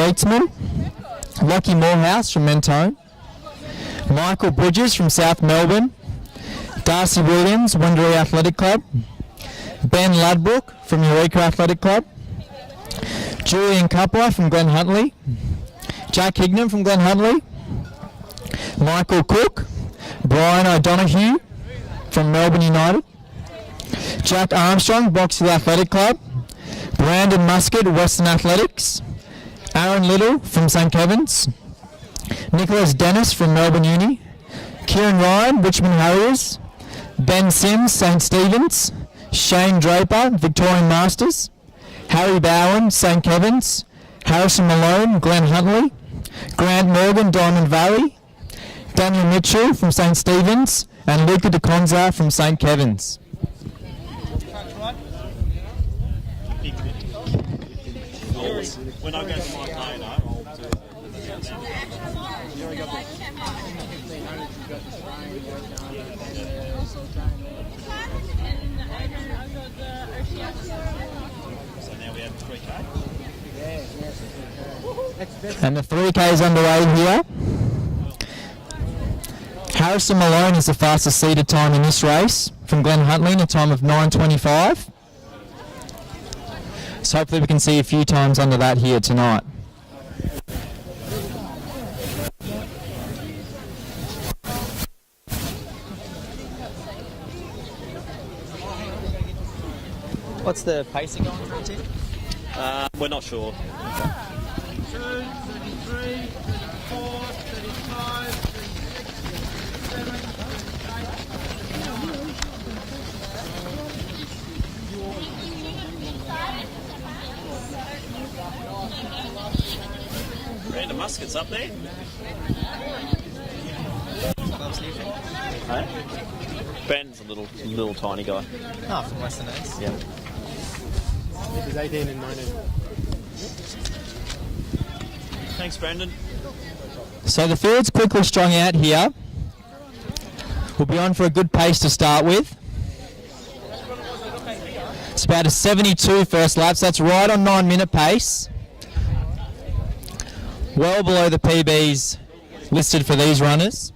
Yatesman, Lockie Morehouse from Mentone, Michael Bridges from South Melbourne, Darcy Williams, Wunderee Athletic Club, Ben Ladbrook from Eureka Athletic Club, Julian Cupler from Glen Huntly, Jack Hignam from Glen Huntly, Michael Cook, Brian O'Donoghue from Melbourne United, Jack Armstrong, Box Hill Athletic Club, Brandon Musket, Western Athletics, Aaron Little from St Kevin's, Nicholas Dennis from Melbourne Uni, Kieran Ryan, Richmond Harriers, Ben Sims, St Stephen's, Shane Draper, Victorian Masters, Harry Bowen, St Kevin's, Harrison Malone, Glen Huntly, Grant Morgan, Diamond Valley, Daniel Mitchell from St Stephen's, and Luca De Conza from St Kevin's. When I go to my plane, I'll do it. So now we have 3K. And the 3K is underway here. Harrison Malone is the fastest seeded time in this race from Glen Huntly in a time of 9:25. So hopefully we can see a few times under that here tonight. What's the pacing going for it, Tim? We're not sure. 32, 33, 34, 35, 37. Brandon Muscat's up there. Hey? Ben's a little tiny guy. Oh, from Western Ends. Yeah. He's 18 and 19. Thanks, Brandon. So the field's quickly strung out here. We'll be on for a good pace to start with. It's about a 72 first lap, so that's right on 9-minute pace. Well below the PBs listed for these runners.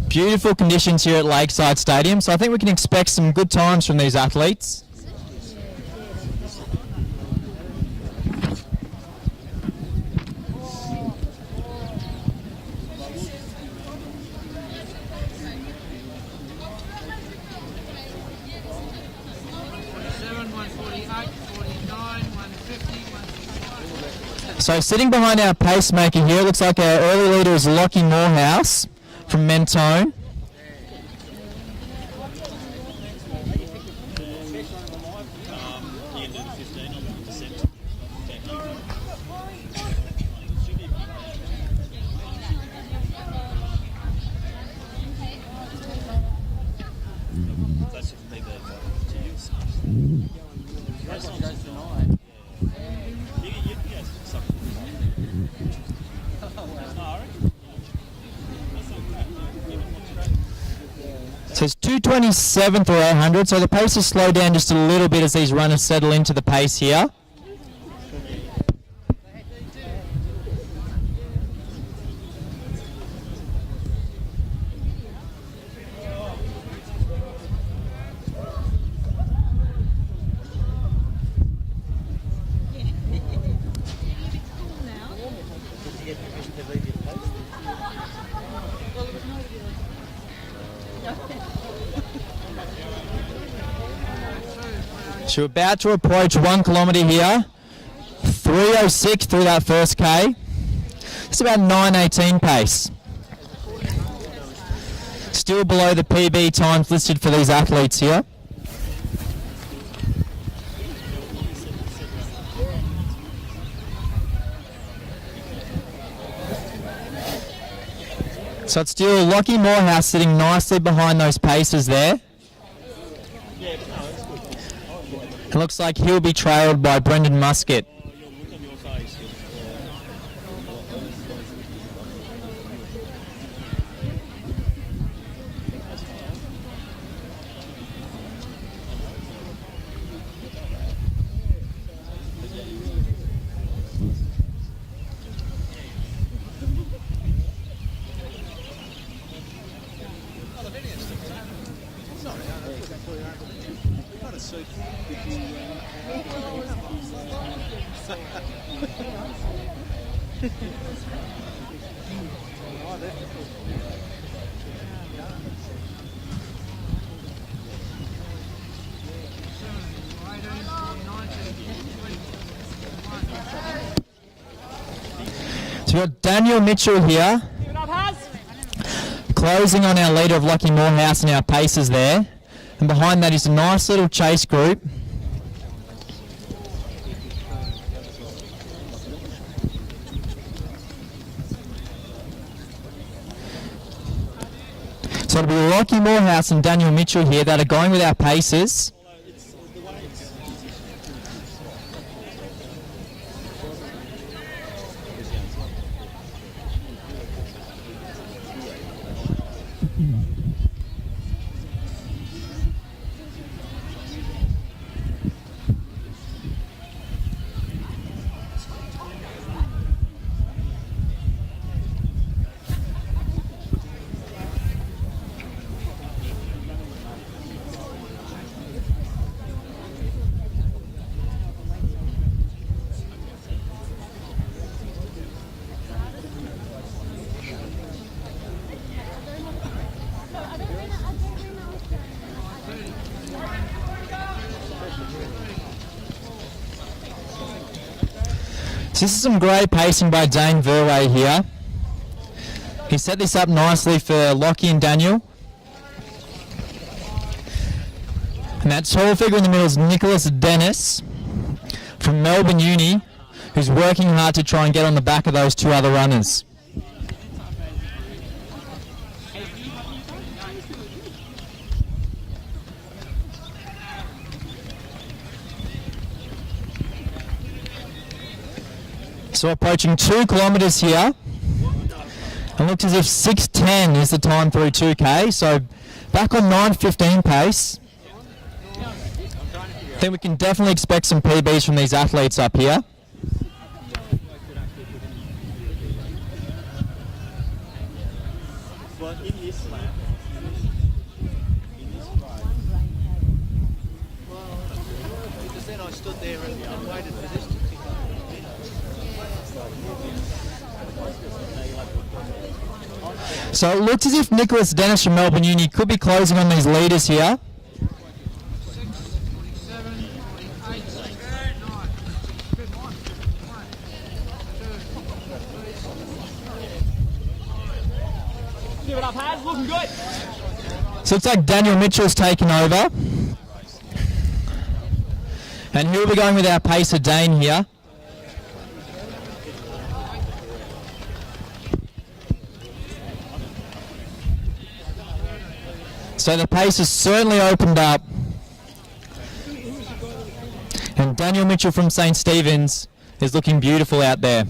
Beautiful conditions here at Lakeside Stadium, so I think we can expect some good times from these athletes. So sitting behind our pacemaker here, looks like our early leader is Lockie Morehouse from Mentone. So it's 2:27 through 800, so the pace has slowed down just a little bit as these runners settle into the pace here. So we're about to approach 1 kilometre here. 3:06 through that first K. It's about 9:18 pace. Still below the PB times listed for these athletes here. So it's still Lockie Morehouse sitting nicely behind those paces there. It looks like he'll be trailed by Brendan Musket. So we've got Daniel Mitchell here, closing on our leader of Lockie Morehouse and our paces there. And behind that is a nice little chase group. So it'll be Lockie Morehouse and Daniel Mitchell here that are going with our paces. So this is some great pacing by Dane Verway here. He set this up nicely for Lockie and Daniel. And that tall figure in the middle is Nicholas Dennis from Melbourne Uni, who's working hard to try and get on the back of those two other runners. So approaching 2 kilometres here. It looks as if 6:10 is the time through 2K. So back on 9:15 pace. I think we can definitely expect some PBs from these athletes up here. But in this lap, because then I stood there and waited for this to pick up. So it looks as if Nicholas Dennis from Melbourne Uni could be closing on these leaders here. Give it up, Hans. Looking good. So it's like Daniel Mitchell's taken over. And he'll be going with our pacer Dane here. So the pace has certainly opened up. And Daniel Mitchell from St. Stephen's is looking beautiful out there.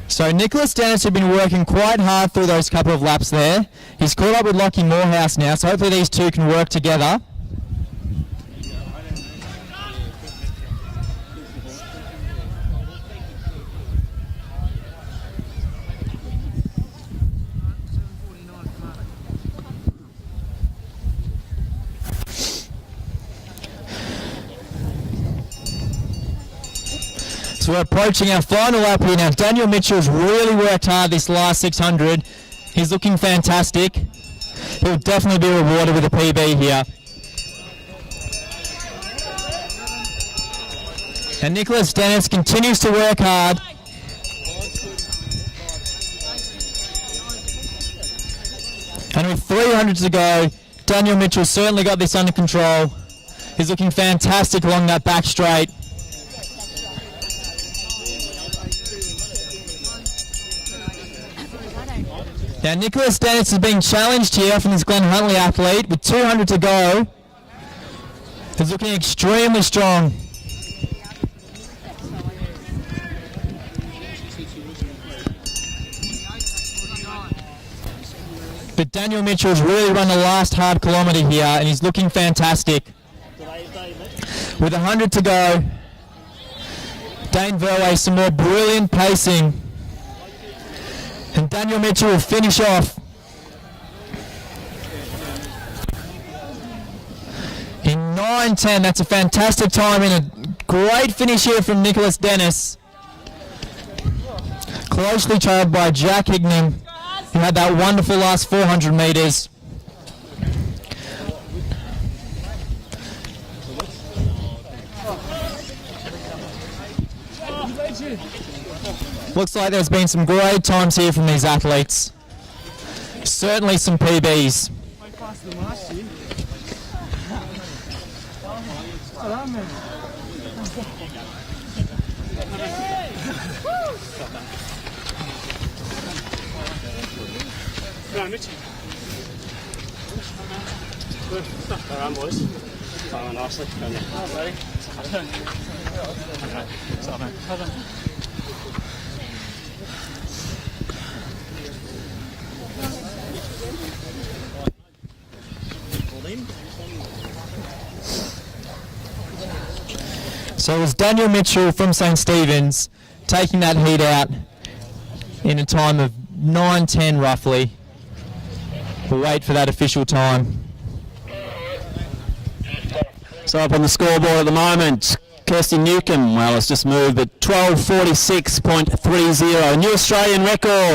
So Nicholas Dennis had been working quite hard through those couple of laps there. He's caught up with Lockie Morehouse now, so hopefully these two can work together. So we're approaching our final lap here now. Daniel Mitchell's really worked hard this last 600. He's looking fantastic. He'll definitely be rewarded with a PB here. And Nicholas Dennis continues to work hard. And with 300 to go, Daniel Mitchell certainly got this under control. He's looking fantastic along that back straight. Now Nicholas Dennis is being challenged here from this Glen Huntley athlete with 200 to go. He's looking extremely strong. But Daniel Mitchell's really run the last hard kilometre here and he's looking fantastic. With 100 to go, Dane Verway some more brilliant pacing. And Daniel Mitchell will finish off. 9:10. That's a fantastic time and a great finish here from Nicholas Dennis. Closely trailed by Jack Hignam, who had that wonderful last 400 metres. Looks like there's been some great times here from these athletes. Certainly some PBs. Go on, Richie. All right, boys. Going nicely. Ready? Stop, man. So it was Daniel Mitchell from St. Stephen's taking that heat out in a time of 9:10 roughly. We'll wait for that official time. So up on the scoreboard at the moment, Kirsty Newcomb, well, it's just moved, but 12:46.30, new Australian record.